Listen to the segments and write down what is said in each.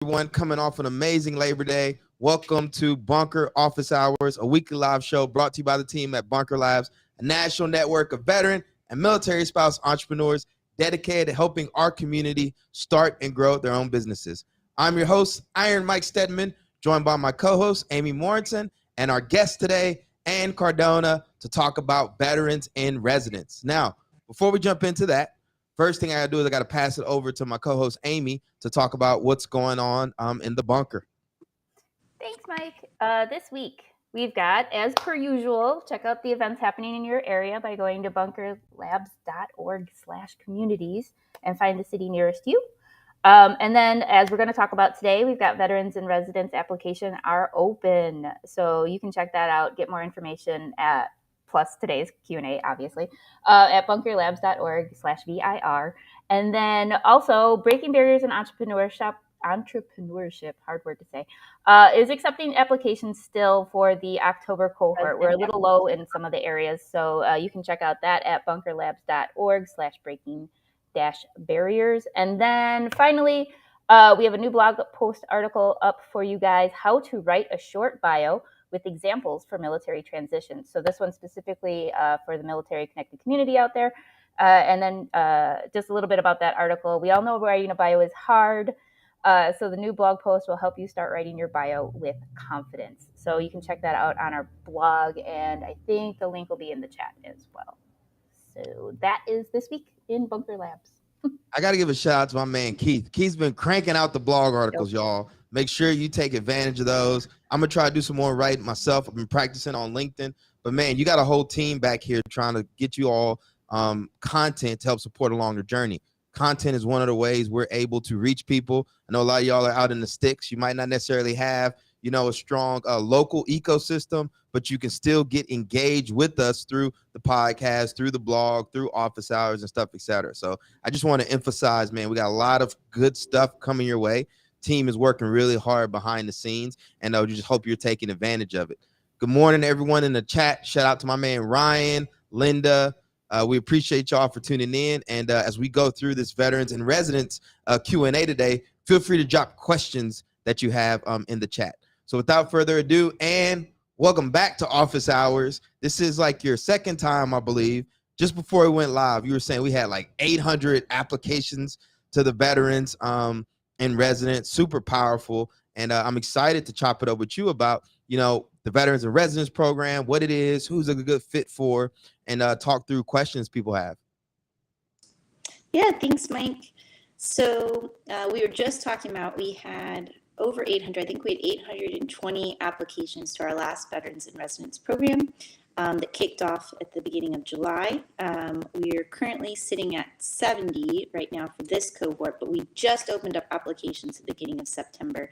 everyone coming off an amazing Labor Day. Welcome to Bunker Office Hours, a weekly live show brought to you by the team at Bunker Labs, a national network of veteran and military spouse entrepreneurs dedicated to helping our community start and grow their own businesses. I'm your host, Iron Mike Stedman, joined by my co-host, Amy Morrison, and our guest today, Ann Cardona, to talk about veterans in residence. Now, before we jump into that, first thing I gotta do is I gotta pass it over to my co-host Amy to talk about what's going on in the bunker. Thanks, Mike. This week we've got, as per usual, check out the events happening in your area by going to bunkerlabs.org/communities and find the city nearest you. And then, as we're going to talk about today, we've got veterans in residence application are open, so you can check that out. Get more information at plus today's Q&A, obviously, at bunkerlabs.org/vir. And then also breaking barriers in entrepreneurship, hard word to say, is accepting applications still for the October cohort. We're a little low in some of the areas, so you can check out that at bunkerlabs.org/breaking-barriers. And then finally, we have a new blog post article up for you guys, how to write a short bio with examples for military transitions. So this one's specifically for the military connected community out there. And then just a little bit about that article. We all know writing a bio is hard. So the new blog post will help you start writing your bio with confidence. So you can check that out on our blog, and I think the link will be in the chat as well. So that is this week in Bunker Labs. I got to give a shout out to my man Keith. Keith's been cranking out the blog articles, y'all. Make sure you take advantage of those. I'm going to try to do some more writing myself. I've been practicing on LinkedIn. But, man, you got a whole team back here trying to get you all content to help support along the journey. Content is one of the ways we're able to reach people. I know a lot of y'all are out in the sticks. You might not necessarily have, a strong local ecosystem, but you can still get engaged with us through the podcast, through the blog, through office hours and stuff, etc. So I just want to emphasize, man, we got a lot of good stuff coming your way. Team is working really hard behind the scenes, and I just hope you're taking advantage of it. Good morning, everyone in the chat. Shout out to my man Ryan, Linda. We appreciate y'all for tuning in. And as we go through this veterans and residents Q&A today, feel free to drop questions that you have in the chat. So without further ado, Ann, welcome back to Office Hours. This is like your second time, I believe. Just before we went live, you were saying we had like 800 applications to the veterans in residence. Super powerful. And I'm excited to chop it up with you about, the Veterans in Residence program, what it is, who's a good fit for, and talk through questions people have. Yeah, thanks, Mike. So we were just talking about, we had over 800, I think we had 820 applications to our last Veterans in Residence program that kicked off at the beginning of July. We're currently sitting at 70 right now for this cohort, but we just opened up applications at the beginning of September.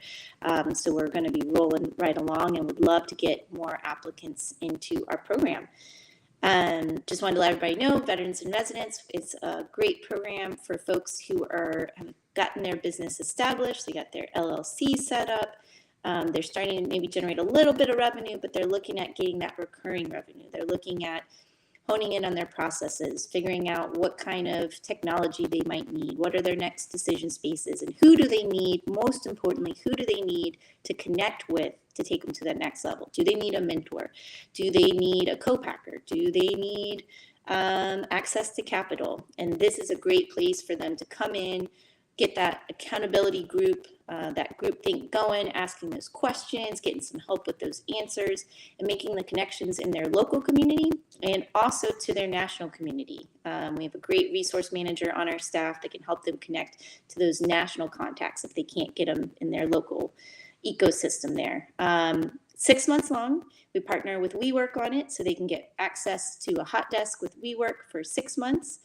So we're going to be rolling right along and would love to get more applicants into our program. Just wanted to let everybody know, Veterans in Residence, it's a great program for folks who have gotten their business established, they got their LLC set up, they're starting to maybe generate a little bit of revenue, but they're looking at getting that recurring revenue. They're looking at honing in on their processes, figuring out what kind of technology they might need, what are their next decision spaces, and who do they need, most importantly, who do they need to connect with to take them to that next level? Do they need a mentor? Do they need a co-packer? Do they need access to capital? And this is a great place for them to come in, get that accountability group, that group think going, asking those questions, getting some help with those answers, and making the connections in their local community and also to their national community. We have a great resource manager on our staff that can help them connect to those national contacts if they can't get them in their local ecosystem there. 6 months long. We partner with WeWork on it so they can get access to a hot desk with WeWork for 6 months.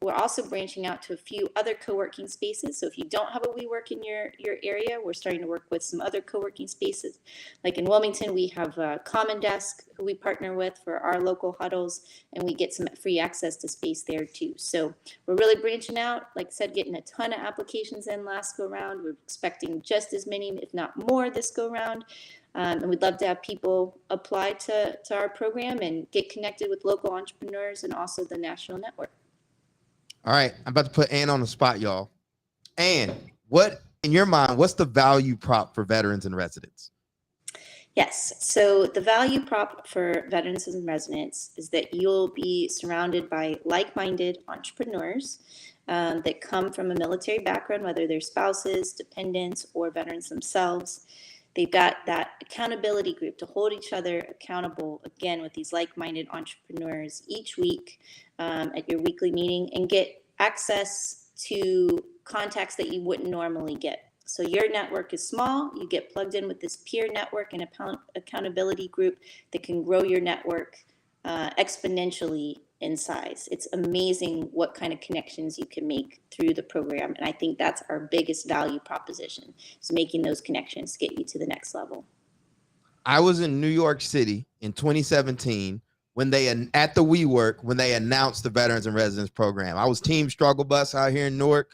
We're also branching out to a few other co-working spaces. So if you don't have a WeWork in your area, we're starting to work with some other co-working spaces. Like in Wilmington, we have a Common Desk who we partner with for our local huddles, and we get some free access to space there too. So we're really branching out, like I said, getting a ton of applications in last go round. We're expecting just as many, if not more, this go round. And we'd love to have people apply to our program and get connected with local entrepreneurs and also the national network. All right, I'm about to put Ann on the spot, y'all. And what, in your mind, what's the value prop for veterans and residents? Yes. So the value prop for veterans and residents is that you'll be surrounded by like-minded entrepreneurs that come from a military background, whether they're spouses, dependents, or veterans themselves. They've got that accountability group to hold each other accountable, again, with these like-minded entrepreneurs each week at your weekly meeting, and get access to contacts that you wouldn't normally get. So your network is small, you get plugged in with this peer network and accountability group that can grow your network exponentially in size. It's amazing what kind of connections you can make through the program. And I think that's our biggest value proposition, is making those connections to get you to the next level. I was in New York City in 2017 when they, at the WeWork, when they announced the Veterans and Residents program. I was Team Struggle Bus out here in Newark,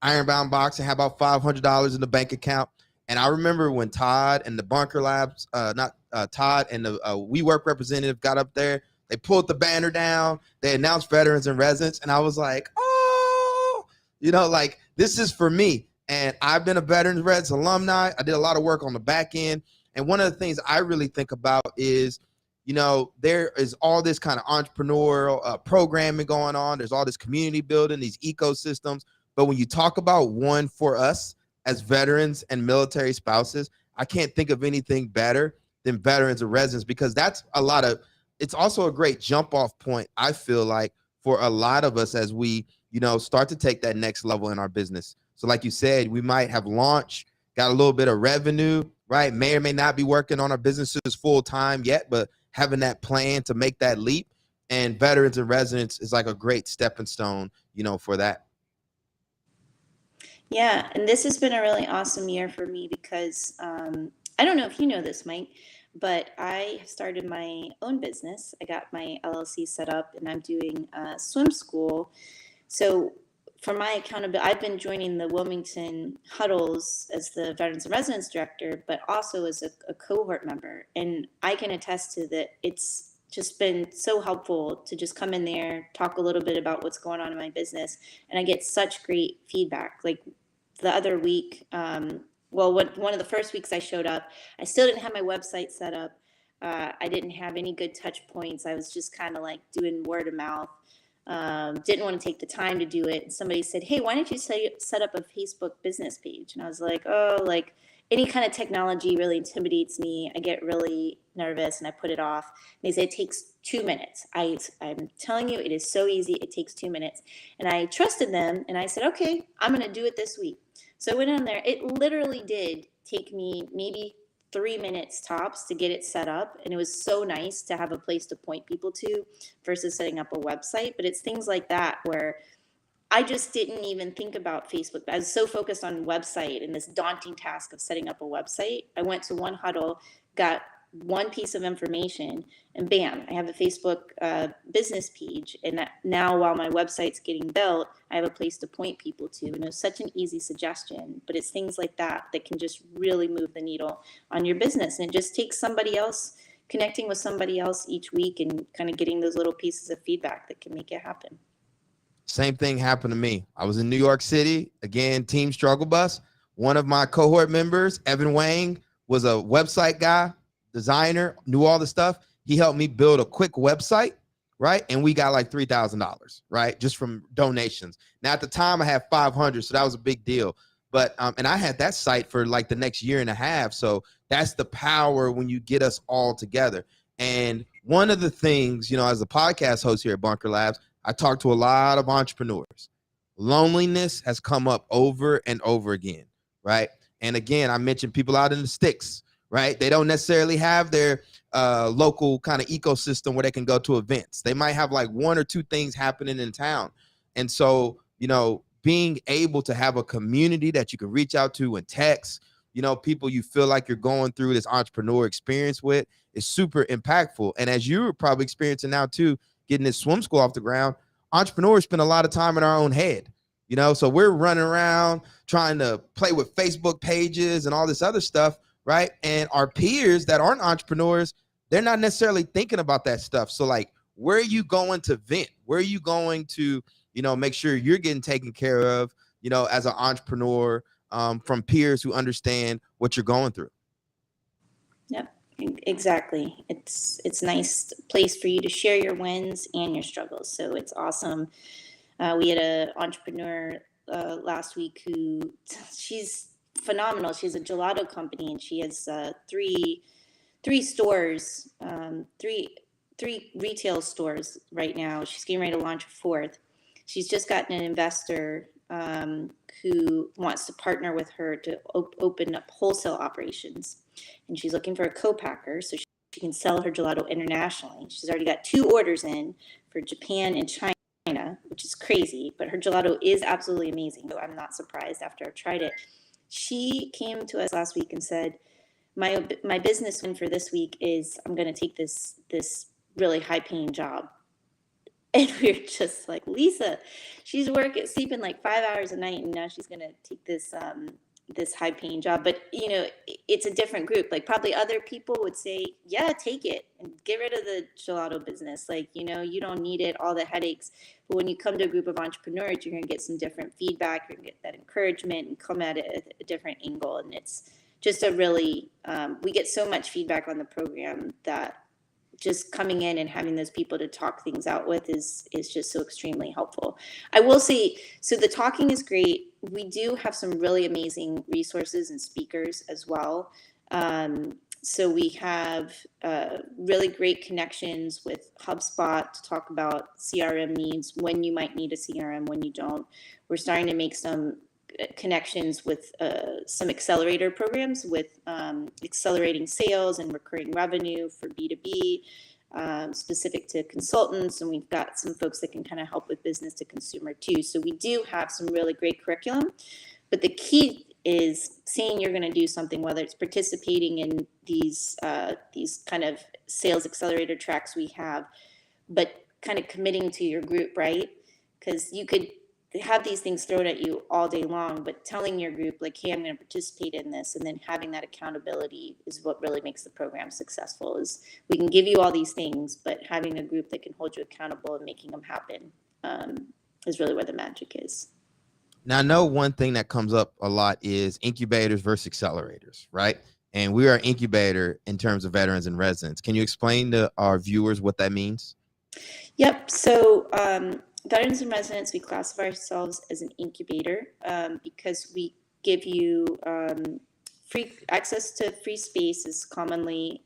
Ironbound box, and had about $500 in the bank account. And I remember when Todd and the Bunker Labs, Todd and the WeWork representative got up there, they pulled the banner down, they announced Veterans and Residents, and I was like, oh, like, this is for me. And I've been a Veterans Reds alumni. I did a lot of work on the back end. And one of the things I really think about is, there is all this kind of entrepreneurial programming going on. There's all this community building, these ecosystems. But when you talk about one for us as veterans and military spouses, I can't think of anything better than veterans and residents, because that's it's also a great jump off point, I feel like, for a lot of us as we, start to take that next level in our business. So like you said, we might have launched, got a little bit of revenue, right? May or may not be working on our businesses full time yet, but having that plan to make that leap, and veterans and residents is like a great stepping stone, for that. Yeah, and this has been a really awesome year for me because I don't know if you know this, Mike, but I started my own business. I got my LLC set up, and I'm doing swim school. So for my accountability, I've been joining the Wilmington huddles as the Veterans and Residents Director, but also as a cohort member. And I can attest to that. It's just been so helpful to just come in there, talk a little bit about what's going on in my business, and I get such great feedback. Like the other week, one of the first weeks I showed up, I still didn't have my website set up. I didn't have any good touch points. I was just kind of like doing word of mouth. Didn't want to take the time to do it. And somebody said, hey, why don't you set up a Facebook business page? And I was like, oh, like any kind of technology really intimidates me. I get really nervous and I put it off. And they said, it takes 2 minutes. I'm telling you, it is so easy. It takes 2 minutes. And I trusted them. And I said, okay, I'm going to do it this week. So I went in there. It literally did take me maybe 3 minutes tops to get it set up. And it was so nice to have a place to point people to versus setting up a website. But it's things like that where I just didn't even think about Facebook. I was so focused on website and this daunting task of setting up a website. I went to one huddle, got one piece of information, and bam, I have a Facebook business page. And now while my website's getting built, I have a place to point people to. And it was such an easy suggestion, but it's things like that that can just really move the needle on your business. And it just takes somebody else connecting with somebody else each week and kind of getting those little pieces of feedback that can make it happen. Same thing happened to me. I was in New York City, again, Team Struggle Bus. One of my cohort members, Evan Wang, was a website guy, designer, knew all the stuff. He helped me build a quick website, right? And we got like $3,000, right? Just from donations. Now at the time I had 500, so that was a big deal. But, and I had that site for like the next year and a half. So that's the power when you get us all together. And one of the things, as a podcast host here at Bunker Labs, I talk to a lot of entrepreneurs. Loneliness has come up over and over again, right? And again, I mentioned people out in the sticks, right? They don't necessarily have their local kind of ecosystem where they can go to events. They might have like one or two things happening in town. And so, being able to have a community that you can reach out to and text, people you feel like you're going through this entrepreneur experience with is super impactful. And as you're probably experiencing now too, getting this swim school off the ground, entrepreneurs spend a lot of time in our own head, so we're running around trying to play with Facebook pages and all this other stuff, right? And our peers that aren't entrepreneurs, they're not necessarily thinking about that stuff. So like, where are you going to vent? Where are you going to, make sure you're getting taken care of as an entrepreneur, from peers who understand what you're going through. Yep, exactly. It's a nice place for you to share your wins and your struggles. So it's awesome. We had an entrepreneur last week who she's phenomenal. She has a gelato company and she has three stores, three retail stores right now. She's getting ready to launch a fourth. She's just gotten an investor who wants to partner with her to open up wholesale operations. And she's looking for a co-packer so she can sell her gelato internationally. She's already got 2 orders in for Japan and China, which is crazy, but her gelato is absolutely amazing. Though I'm not surprised after I've tried it. She came to us last week and said, my business win for this week is I'm going to take this really high paying job. And we're just like, Lisa, she's sleeping like 5 hours a night, and now she's going to take this this high paying job. But it's a different group. Like probably other people would say, yeah, take it and get rid of the gelato business. Like, you don't need it, all the headaches. But when you come to a group of entrepreneurs, you're going to get some different feedback. You're going to get that encouragement and come at it at a different angle. And it's just a really, we get so much feedback on the program that just coming in and having those people to talk things out with is just so extremely helpful. I will say, so the talking is great. We do have some really amazing resources and speakers as well. So we have really great connections with HubSpot to talk about CRM needs, when you might need a CRM, when you don't. We're starting to make some connections with some accelerator programs with accelerating sales and recurring revenue for B2B, specific to consultants. And we've got some folks that can kind of help with business to consumer too. So we do have some really great curriculum, but the key is saying you're going to do something, whether it's participating in these kind of sales accelerator tracks we have, but kind of committing to your group, right? Because you could have these things thrown at you all day long, but telling your group like, hey, I'm going to participate in this, and then having that accountability is what really makes the program successful. Is we can give you all these things, but having a group that can hold you accountable and making them happen is really where the magic is. Now, I know one thing that comes up a lot is incubators versus accelerators, right? And we are an incubator in terms of veterans and residents. Can you explain to our viewers what that means? Yep. So veterans and residents, we classify ourselves as an incubator because we give you free access to free space is commonly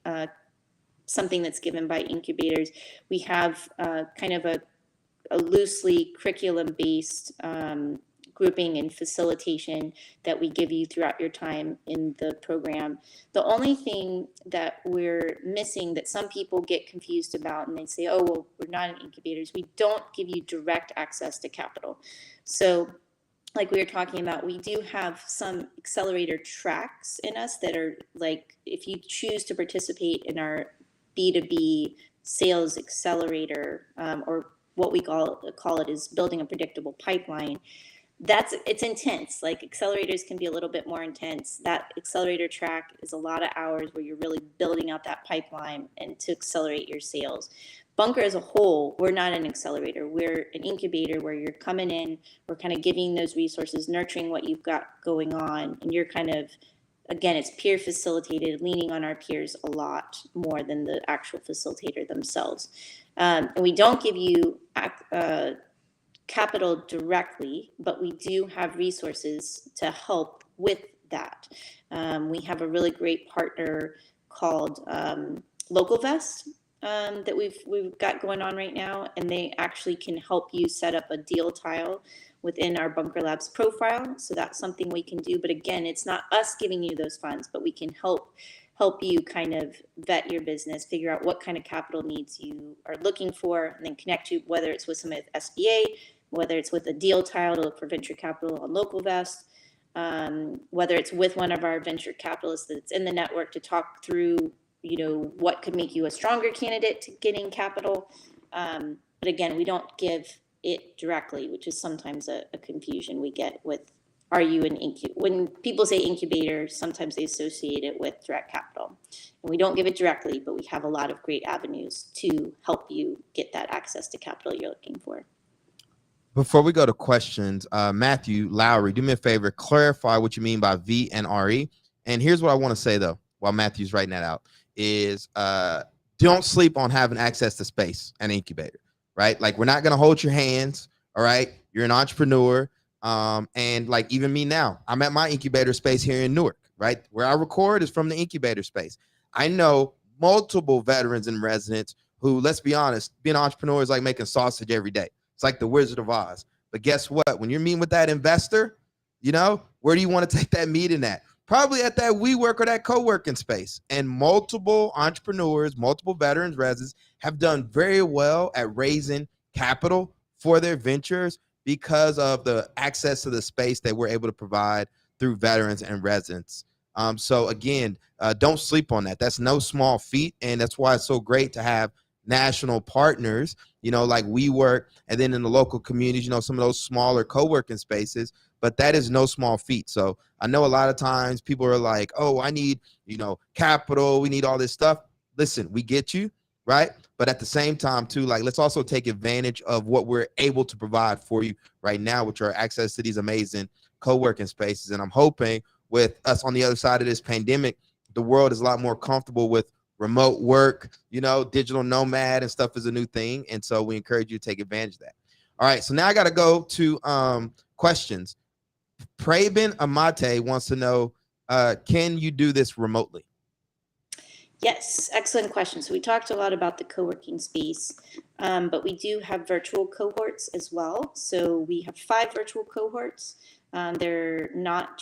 something that's given by incubators. We have kind of a loosely curriculum-based grouping and facilitation that we give you throughout your time in the program. The only thing that we're missing that some people get confused about, and they say, oh, well, we're not in incubators, we don't give you direct access to capital. So like we were talking about, we do have some accelerator tracks in us that are like, if you choose to participate in our B2B sales accelerator, or what we call it is building a predictable pipeline. It's intense. Like accelerators can be a little bit more intense. That accelerator track is a lot of hours where you're really building out that pipeline and to accelerate your sales. Bunker as a whole, we're not an accelerator. We're an incubator where you're coming in, we're kind of giving those resources, nurturing what you've got going on, and you're kind of, again, it's peer facilitated, leaning on our peers a lot more than the actual facilitator themselves. And we don't give you capital directly, but we do have resources to help with that. We have a really great partner called Local Vest that we've got going on right now, and they actually can help you set up a deal tile within our Bunker Labs profile. So that's something we can do. But again, it's not us giving you those funds, but we can help you kind of vet your business, figure out what kind of capital needs you are looking for, and then connect you, whether it's with some SBA, whether it's with a deal tile to look for venture capital on Local Vest, whether it's with one of our venture capitalists that's in the network to talk through, what could make you a stronger candidate to getting capital. But again, we don't give it directly, which is sometimes a confusion we get with, are you an incubator? When people say incubator, sometimes they associate it with direct capital. And we don't give it directly, but we have a lot of great avenues to help you get that access to capital you're looking for. Before we go to questions, Matthew Lowry, do me a favor, clarify what you mean by V and RE. And here's what I want to say though, while Matthew's writing that out, is don't sleep on having access to space and incubator, right? Like we're not gonna hold your hands, all right? You're an entrepreneur. And like even me now, I'm at my incubator space here in Newark, right? Where I record is from the incubator space. I know multiple veterans and residents who, let's be honest, being an entrepreneur is like making sausage every day. It's like the Wizard of Oz. But guess what? When you're meeting with that investor, where do you want to take that meeting at? Probably at that WeWork or that co-working space. And multiple entrepreneurs, multiple veterans, residents have done very well at raising capital for their ventures because of the access to the space that we're able to provide through veterans and residents. So again, don't sleep on that. That's no small feat. And that's why it's so great to have national partners, like WeWork, and then in the local communities, some of those smaller co-working spaces, but that is no small feat. So I know a lot of times people are like, oh, I need, capital. We need all this stuff. Listen, we get you, right? But at the same time too, like, let's also take advantage of what we're able to provide for you right now, which are access to these amazing co-working spaces. And I'm hoping with us on the other side of this pandemic, the world is a lot more comfortable with remote work, digital nomad and stuff is a new thing. And so we encourage you to take advantage of that. All right. So now I got to go to questions. Prabin Amate wants to know, can you do this remotely? Yes, excellent question. So we talked a lot about the co-working space, but we do have virtual cohorts as well. So we have 5 virtual cohorts. They're not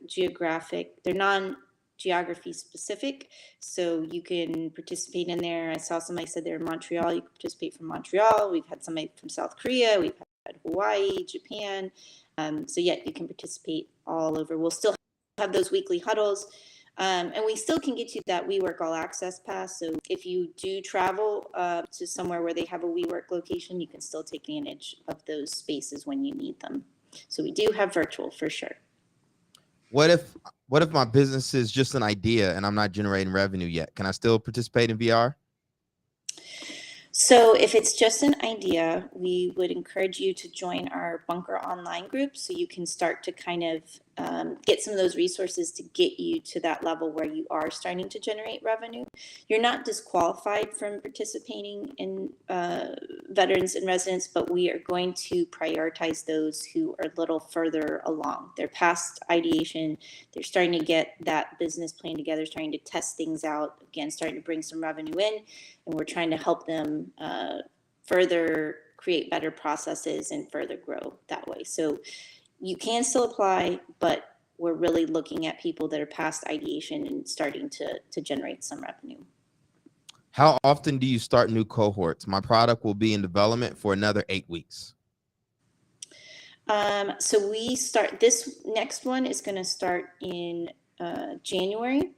geographic, they're non-geography specific. So you can participate in there. I saw somebody said they're in Montreal. You can participate from Montreal. We've had somebody from South Korea. We've had Hawaii, Japan. So yeah, you can participate all over. We'll still have those weekly huddles. And we still can get you that WeWork All Access Pass. So if you do travel to somewhere where they have a WeWork location, you can still take advantage of those spaces when you need them. So we do have virtual for sure. What if my business is just an idea and I'm not generating revenue yet? Can I still participate in VR? So if it's just an idea, we would encourage you to join our Bunker Online group so you can start to kind of get some of those resources to get you to that level where you are starting to generate revenue. You're not disqualified from participating in veterans and residents, but we are going to prioritize those who are a little further along. They're past ideation. They're starting to get that business plan together, starting to test things out, again, starting to bring some revenue in. And we're trying to help them further create better processes and further grow that way. So you can still apply, but we're really looking at people that are past ideation and starting to generate some revenue. How often do you start new cohorts? My product will be in development for another 8 weeks. So we start, this next one is going to start in January.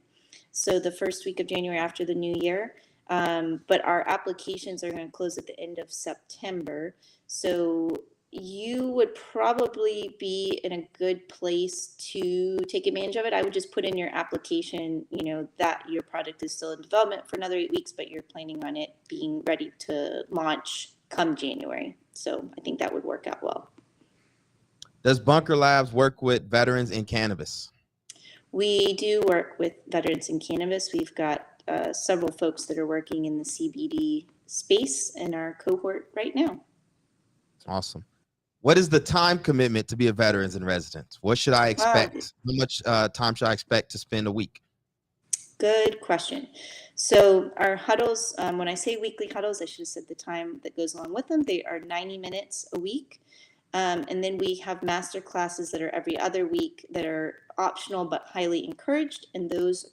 So the first week of January after the new year. But our applications are going to close at the end of September. So you would probably be in a good place to take advantage of it. I would just put in your application, that your product is still in development for another 8 weeks, but you're planning on it being ready to launch come January. So I think that would work out well. Does Bunker Labs work with veterans in cannabis? We do work with veterans in cannabis. We've got several folks that are working in the CBD space in our cohort right now. Awesome. What is the time commitment to be a veterans in residence? What should I expect? How much time should I expect to spend a week? Good question. So our huddles, when I say weekly huddles, I should have said the time that goes along with them. They are 90 minutes a week. And then we have master classes that are every other week that are optional but highly encouraged. And those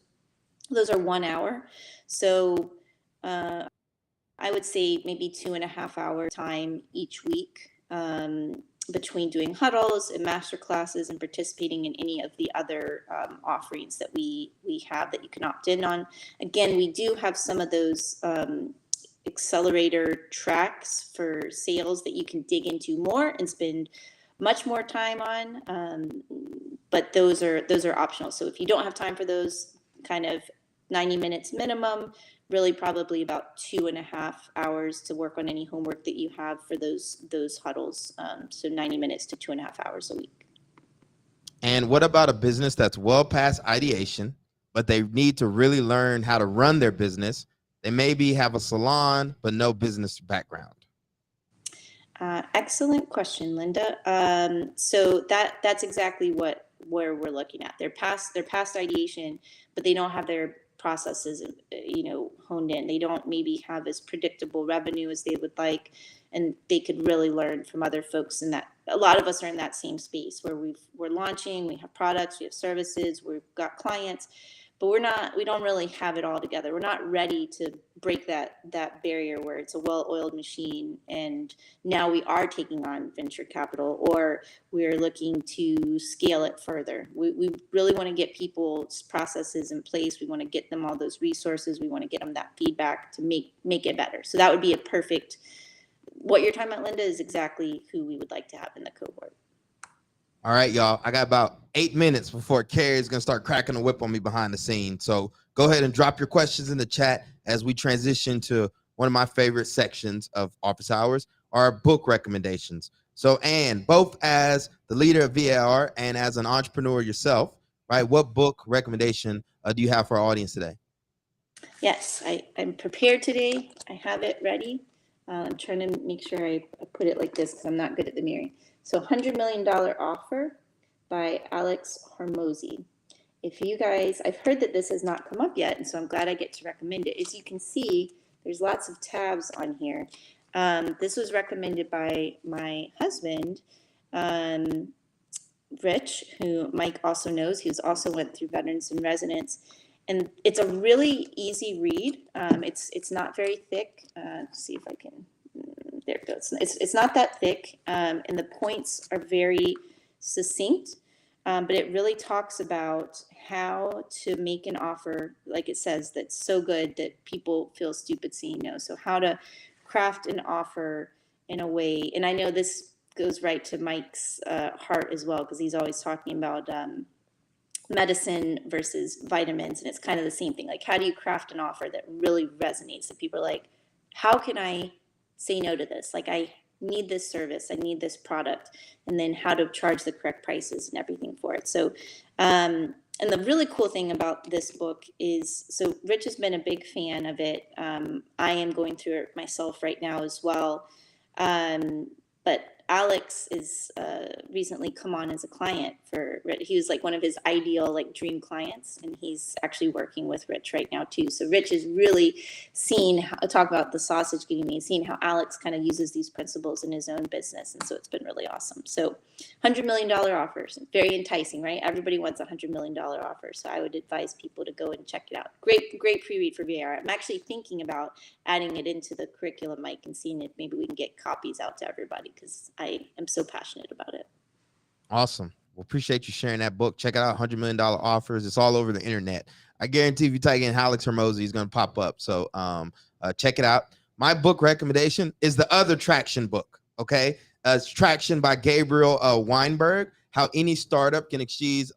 are 1 hour. So I would say maybe 2.5 hour time each week between doing huddles and master classes and participating in any of the other offerings that we have that you can opt in on. Again, we do have some of those accelerator tracks for sales that you can dig into more and spend much more time on. But those are optional. So if you don't have time for those kind of 90 minutes minimum, really probably about 2.5 hours to work on any homework that you have for those huddles. So 90 minutes to 2.5 hours a week. And what about a business that's well past ideation, but they need to really learn how to run their business? They maybe have a salon, but no business background. Excellent question, Linda. So that's exactly where we're looking at. They're past ideation, but they don't have their processes, honed in. They don't maybe have as predictable revenue as they would like, and they could really learn from other folks in that. A lot of us are in that same space where we're launching, we have products, we have services, we've got clients, but we don't really have it all together. We're not ready to break that barrier where it's a well-oiled machine and now we are taking on venture capital or we're looking to scale it further. We really want to get people's processes in place. We want to get them all those resources. We want to get them that feedback to make it better. So that would be a perfect, what you're talking about, Linda, is exactly who we would like to have in the cohort. All right, y'all. I got about 8 minutes before Carrie's going to start cracking the whip on me behind the scenes. So go ahead and drop your questions in the chat as we transition to one of my favorite sections of office hours, our book recommendations. So, Anne, both as the leader of VAR and as an entrepreneur yourself, right, what book recommendation do you have for our audience today? Yes, I'm prepared today. I have it ready. I'm trying to make sure I put it like this because I'm not good at the mirroring. So $100 Million Offer by Alex Hormozi. If you guys, I've heard that this has not come up yet, and so I'm glad I get to recommend it. As you can see, there's lots of tabs on here. This was recommended by my husband, Rich, who Mike also knows. He also went through Veterans in Residence. And it's a really easy read. It's not very thick. Let's see if I can, there it goes. It's not that thick, and the points are very succinct, but it really talks about how to make an offer, like it says, that's so good that people feel stupid saying no. So how to craft an offer in a way, and I know this goes right to Mike's heart as well, because he's always talking about medicine versus vitamins, and it's kind of the same thing. Like, how do you craft an offer that really resonates, that people are like, how can I say no to this? Like, I need this service, I need this product, and then how to charge the correct prices and everything for it. So and the really cool thing about this book is, so Rich has been a big fan of it. I am going through it myself right now as well, but Alex is recently come on as a client for Rich. He was like one of his ideal, like, dream clients, and he's actually working with Rich right now too. So Rich is really seeing talk about the sausage getting made, seeing how Alex kind of uses these principles in his own business, and so it's been really awesome. So $100 Million Offers, very enticing, right? Everybody wants a $100 million offer, so I would advise people to go and check it out. Great pre-read for VR. I'm actually thinking about adding it into the curriculum, Mike, and seeing if maybe we can get copies out to everybody, because I am so passionate about it. Awesome. Well, appreciate you sharing that book. Check it out, $100 Million Offers. It's all over the internet. I guarantee if you type in Alex Hormozi, he's going to pop up. So check it out. My book recommendation is the other Traction book, okay? It's Traction by Gabriel Weinberg, How Any Startup Can Achieve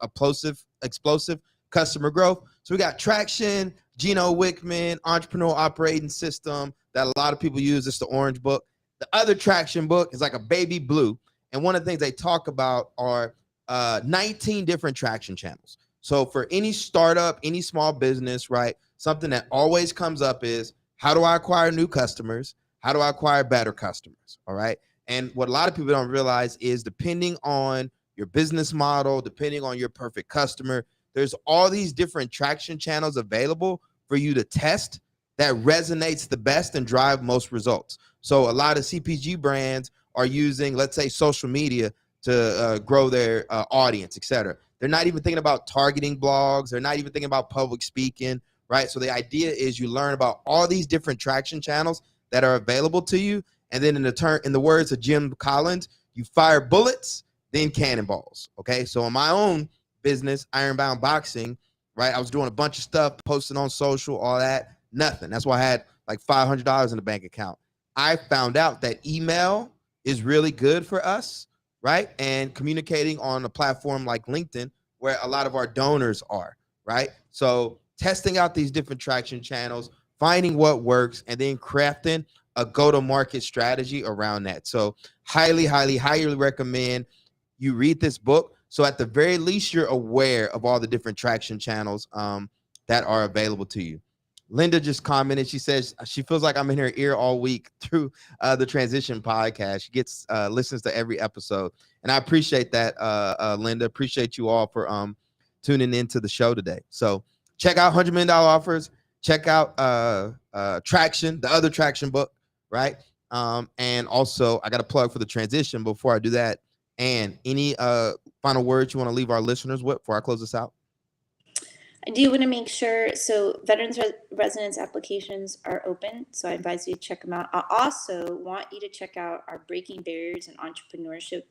Explosive Customer Growth. So we got Traction, Gino Wickman, Entrepreneur Operating System that a lot of people use. It's the orange book. The other Traction book is like a baby blue. And one of the things they talk about are 19 different traction channels. So for any startup, any small business, right, something that always comes up is, how do I acquire new customers? How do I acquire better customers? All right. And what a lot of people don't realize is, depending on your business model, depending on your perfect customer, there's all these different traction channels available for you to test that resonates the best and drive most results. So a lot of CPG brands are using, let's say, social media to grow their audience, et cetera. They're not even thinking about targeting blogs. They're not even thinking about public speaking, right? So the idea is you learn about all these different traction channels that are available to you. And then in the words of Jim Collins, you fire bullets, then cannonballs, okay? So in my own business, Ironbound Boxing, right, I was doing a bunch of stuff, posting on social, all that, nothing. That's why I had like $500 in the bank account. I found out that email is really good for us, right? And communicating on a platform like LinkedIn, where a lot of our donors are, right? So testing out these different traction channels, finding what works, and then crafting a go-to-market strategy around that. So highly recommend you read this book. So at the very least, you're aware of all the different traction channels that are available to you. Linda just commented. She says she feels like I'm in her ear all week through the Transition podcast. She gets listens to every episode, and I appreciate that, Linda. Appreciate you all for tuning into the show today. So check out $100 Million Offers. Check out Traction, the other Traction book, right? And also, I got a plug for the Transition. Before I do that, and any final words you want to leave our listeners with before I close this out? I do want to make sure, so veterans residence applications are open, so I advise you to check them out. I also want you to check out our Breaking Barriers in Entrepreneurship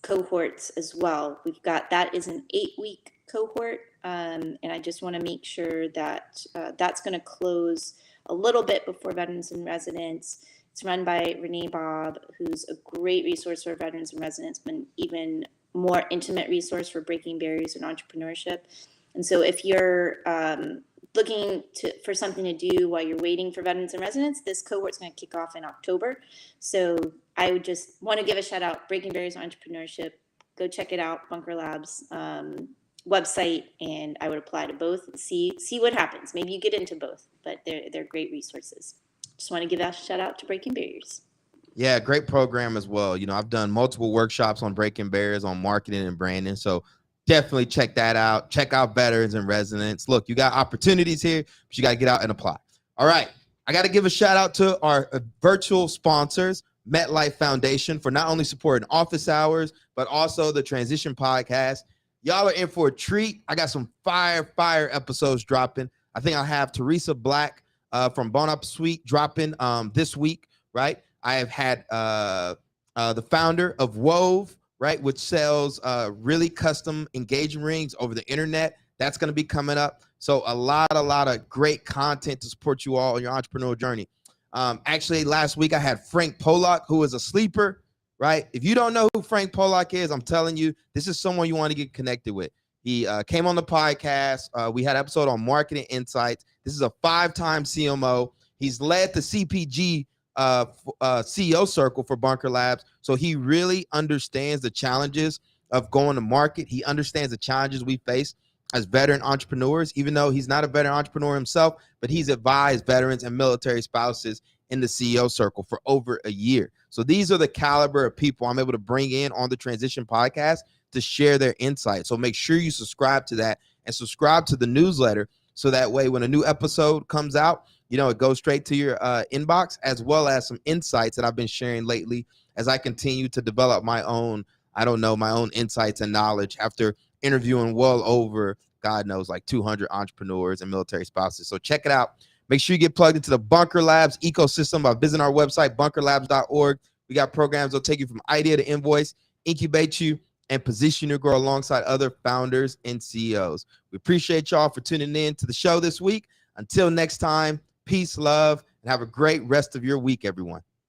cohorts as well. We've got, that is an 8-week cohort, and I just want to make sure that that's going to close a little bit before veterans and residents. It's run by Renee Bob, who's a great resource for veterans and residents, but even more intimate resource for breaking barriers in entrepreneurship. And so if you're looking for something to do while you're waiting for veterans and residents, this cohort's going to kick off in October. So I would just want to give a shout out, Breaking Barriers in Entrepreneurship. Go check it out, Bunker Labs website, and I would apply to both and see what happens. Maybe you get into both, but they're great resources. Just want to give a shout out to Breaking Barriers. Yeah, great program as well. You know, I've done multiple workshops on breaking barriers, on marketing and branding. So definitely check that out. Check out veterans and residents. Look, you got opportunities here, but you got to get out and apply. All right. I got to give a shout out to our virtual sponsors, MetLife Foundation, for not only supporting office hours, but also the Transition podcast. Y'all are in for a treat. I got some fire episodes dropping. I think I'll have Teresa Black from Bon Up Suite dropping this week, right? I have had the founder of Wove, right, which sells really custom engagement rings over the internet. That's going to be coming up. So a lot of great content to support you all on your entrepreneurial journey. Actually, last week I had Frank Pollock, who is a sleeper, right? If you don't know who Frank Pollock is, I'm telling you, this is someone you want to get connected with. He came on the podcast. We had an episode on marketing insights. This is a 5-time CMO. He's led the CPG CEO circle for Bunker Labs. So he really understands the challenges of going to market. He understands the challenges we face as veteran entrepreneurs, even though he's not a veteran entrepreneur himself, but he's advised veterans and military spouses in the CEO circle for over a year. So these are the caliber of people I'm able to bring in on the Transition podcast to share their insights. So make sure you subscribe to that and subscribe to the newsletter, so that way when a new episode comes out, you know, it goes straight to your inbox, as well as some insights that I've been sharing lately as I continue to develop my own insights and knowledge after interviewing well over, God knows, like 200 entrepreneurs and military spouses. So check it out. Make sure you get plugged into the Bunker Labs ecosystem by visiting our website, bunkerlabs.org. We got programs that'll take you from idea to invoice, incubate you, and position you to grow alongside other founders and CEOs. We appreciate y'all for tuning in to the show this week. Until next time, peace, love, and have a great rest of your week, everyone.